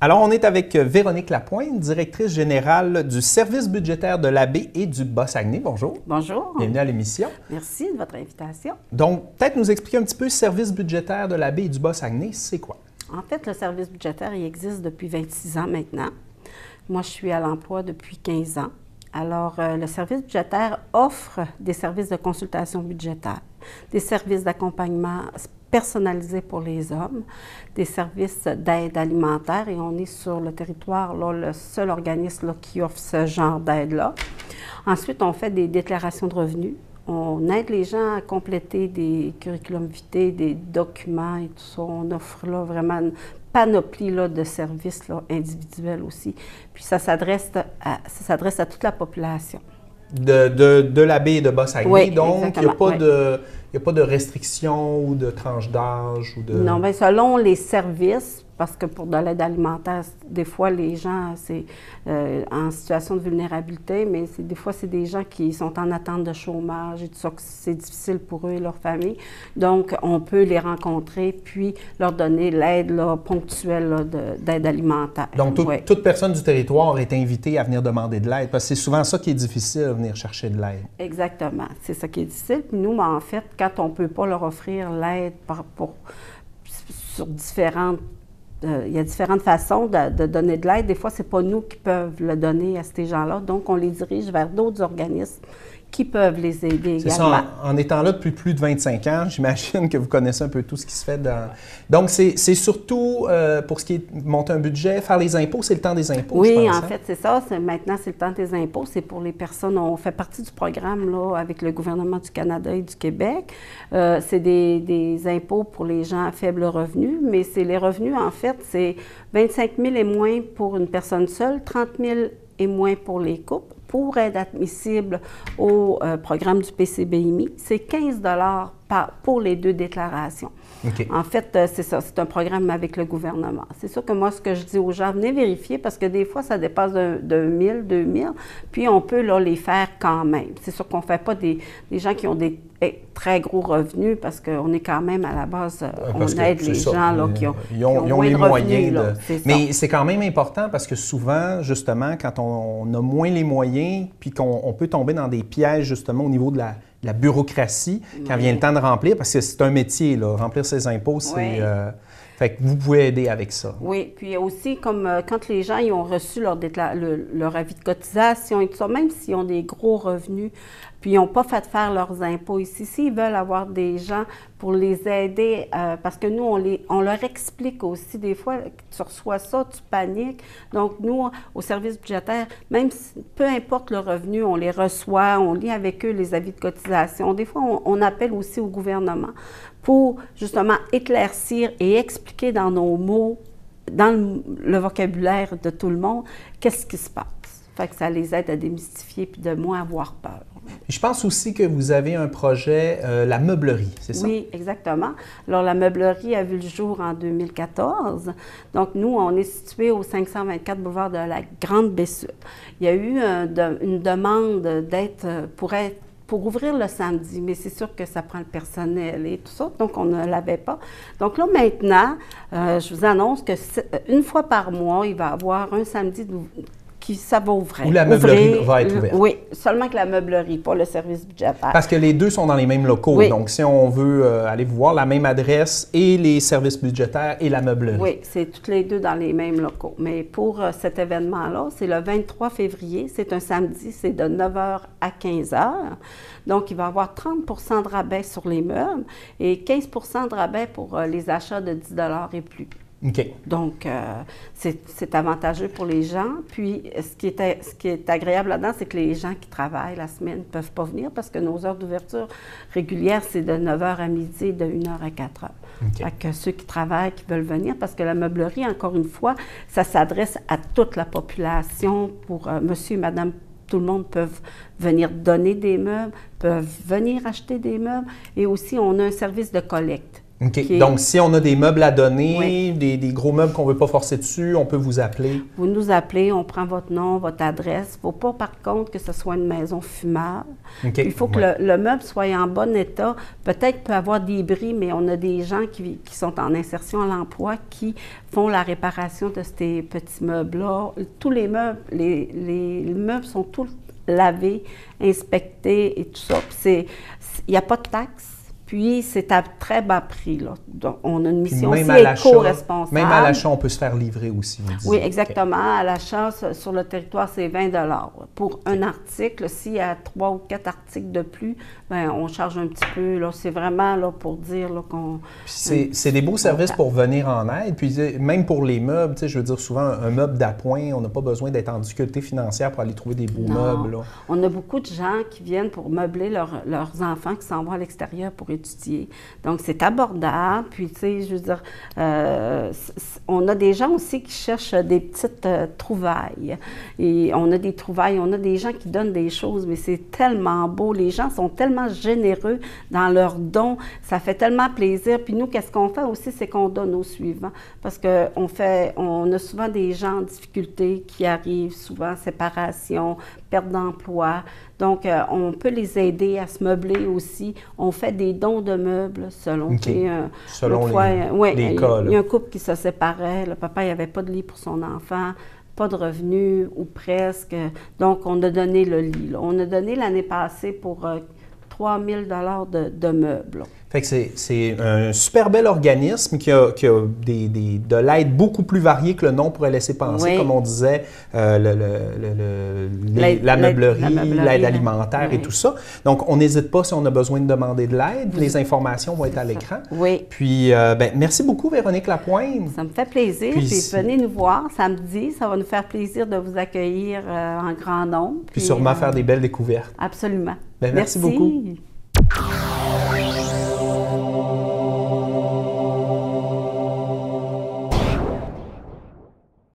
Alors, on est avec Véronique Lapointe, directrice générale du service budgétaire de la baie et du Bas-Saguenay. Bonjour. Bonjour. Bienvenue à l'émission. Merci de votre invitation. Donc, peut-être nous expliquer un petit peu le service budgétaire de la baie et du Bas-Saguenay, c'est quoi? En fait, le service budgétaire, il existe depuis 26 ans maintenant. Moi, je suis à l'emploi depuis 15 ans. Alors, le service budgétaire offre des services de consultation budgétaire, des services d'accompagnement personnalisés pour les hommes, des services d'aide alimentaire, et on est sur le territoire, là, le seul organisme là, qui offre ce genre d'aide-là. Ensuite, on fait des déclarations de revenus. On aide les gens à compléter des curriculum vitae, des documents et tout ça. On offre là vraiment une panoplie là, de services là, individuels aussi. Puis ça s'adresse à toute la population. De la baie et de Bas-Saguenay, oui, donc il n'y a pas oui. Il n'y a pas de restrictions ou de tranches d'âge ou de... Non, bien, selon les services, parce que pour de l'aide alimentaire, des fois, les gens, c'est en situation de vulnérabilité, mais des fois, c'est des gens qui sont en attente de chômage et tout ça, que c'est difficile pour eux et leur famille. Donc, on peut les rencontrer, puis leur donner l'aide ponctuelle d'aide alimentaire. Donc, oui. toute personne du territoire est invitée à venir demander de l'aide, parce que c'est souvent ça qui est difficile, venir chercher de l'aide. Exactement. C'est ça qui est difficile. Puis nous, en fait, quand on ne peut pas leur offrir l'aide sur différentes... il y a différentes façons de donner de l'aide. Des fois, ce n'est pas nous qui peuvent le donner à ces gens-là. Donc, on les dirige vers d'autres organismes qui peuvent les aider également. C'est ça, en étant là depuis plus de 25 ans, j'imagine que vous connaissez un peu tout ce qui se fait dans... Donc, c'est surtout pour ce qui est monter un budget, faire les impôts, c'est le temps des impôts, oui, je pense. En fait, c'est ça. Maintenant, c'est le temps des impôts. C'est pour les personnes... On fait partie du programme là, avec le gouvernement du Canada et du Québec. C'est des impôts pour les gens à faible revenu, mais c'est les revenus, en fait, c'est 25 000 et moins pour une personne seule, 30 000 et moins pour les couples. Pour être admissible au programme du PCBIMI, c'est 15 $ pour les deux déclarations. Okay. En fait, c'est ça, c'est un programme avec le gouvernement. C'est sûr que moi, ce que je dis aux gens, venez vérifier parce que des fois, ça dépasse de 1000, 2000, puis on peut là, les faire quand même. C'est sûr qu'on ne fait pas des gens qui ont des très gros revenus parce qu'on est quand même à la base, on aide les gens là, qui ont moins les de moyens. revenus. Mais c'est quand même important parce que souvent, justement, quand on a moins les moyens, puis qu'on peut tomber dans des pièges, justement, au niveau de la bureaucratie, quand vient le temps de remplir, parce que c'est un métier, là, remplir ses impôts, c'est... Fait que vous pouvez aider avec ça. Oui, puis aussi, comme quand les gens ils ont reçu leur avis de cotisation et tout ça, même s'ils ont des gros revenus, puis ils n'ont pas fait faire leurs impôts ici, s'ils veulent avoir des gens pour les aider, parce que nous, on leur explique aussi, des fois, tu reçois ça, tu paniques. Donc, nous, au service budgétaire, même si, peu importe le revenu, on les reçoit, on lit avec eux les avis de cotisation. Des fois, on appelle aussi au gouvernement pour, justement, éclaircir et expliquer dans nos mots, dans le vocabulaire de tout le monde, qu'est-ce qui se passe. Fait que ça les aide à démystifier puis de moins avoir peur. Je pense aussi que vous avez un projet, la meublerie, c'est ça? Oui, exactement. Alors, la meublerie a vu le jour en 2014. Donc, nous, on est situé au 524 boulevard de la Grande-Baie-Sud. Il y a eu une demande d'être pour ouvrir le samedi, mais c'est sûr que ça prend le personnel et tout ça, donc on ne l'avait pas. Donc là, maintenant, je vous annonce que une fois par mois, il va y avoir un samedi ça va ouvrir. Où la meublerie va être ouverte. Oui, seulement que la meublerie, pas le service budgétaire. Parce que les deux sont dans les mêmes locaux. Oui. Donc, si on veut aller vous voir, la même adresse et les services budgétaires et la meublerie. Oui, c'est toutes les deux dans les mêmes locaux. Mais pour cet événement-là, c'est le 23 février. C'est un samedi, c'est de 9h à 15h. Donc, il va y avoir 30 % de rabais sur les meubles et 15 % de rabais pour les achats de 10 $ et plus. Okay. Donc, c'est avantageux pour les gens. Puis, ce qui est agréable là-dedans, c'est que les gens qui travaillent la semaine ne peuvent pas venir parce que nos heures d'ouverture régulières, c'est de 9h à midi et de 1h à 4h. Okay. Fait que ceux qui travaillent, qui veulent venir, parce que la meublerie, encore une fois, ça s'adresse à toute la population pour monsieur et madame. Tout le monde peut venir donner des meubles, peuvent venir acheter des meubles. Et aussi, on a un service de collecte. OK. Donc, si on a des meubles à donner, Oui. des gros meubles qu'on ne veut pas forcer dessus, on peut vous appeler. Vous nous appelez, on prend votre nom, votre adresse. Il ne faut pas, par contre, que ce soit une maison fumable. OK. Il faut que le meuble soit en bon état. Peut-être peut avoir des bris, mais on a des gens qui sont en insertion à l'emploi qui font la réparation de ces petits meubles-là. Tous les meubles, les meubles sont tous lavés, inspectés et tout ça. Il n'y a pas de taxe. Puis, c'est à très bas prix. Là. Donc, on a une mission aussi éco-responsable. Même à l'achat, on peut se faire livrer aussi. Oui, exactement. Okay. À l'achat, sur le territoire, c'est 20 $ pour un article. S'il y a 3 ou 4 articles de plus, bien, on charge un petit peu. C'est vraiment là, pour dire qu'on... C'est des beaux services pour venir en aide. Puis, même pour les meubles, je veux dire, souvent, un meuble d'appoint, on n'a pas besoin d'être en difficulté financière pour aller trouver des beaux meubles. Là. On a beaucoup de gens qui viennent pour meubler leurs enfants qui s'en vont à l'extérieur pour étudier. Donc, c'est abordable. Puis, tu sais, je veux dire, on a des gens aussi qui cherchent des petites trouvailles. Et on a des trouvailles, on a des gens qui donnent des choses, mais c'est tellement beau. Les gens sont tellement généreux dans leurs dons. Ça fait tellement plaisir. Puis nous, qu'est-ce qu'on fait aussi, c'est qu'on donne aux suivants. Parce qu'on a souvent des gens en difficulté qui arrivent, souvent séparation, perte d'emploi. Donc, on peut les aider à se meubler aussi. On fait des dons de meubles selon, okay. Selon les cas. Il y a un couple qui se séparait. Le papa, il n'avait pas de lit pour son enfant, pas de revenus ou presque. Donc, on a donné le lit. Là. On a donné l'année passée pour 3 000 $ de meubles. Là. Fait que c'est un super bel organisme qui a de l'aide beaucoup plus variée que le nom pourrait laisser penser, oui. Comme on disait, la meublerie, l'aide alimentaire et tout ça. Donc, on n'hésite pas si on a besoin de demander de l'aide. Les informations vont être à l'écran. Oui. Puis, merci beaucoup, Véronique Lapointe. Ça me fait plaisir. Puis venez nous voir samedi. Ça va nous faire plaisir de vous accueillir en grand nombre. Puis sûrement faire des belles découvertes. Absolument. Merci beaucoup.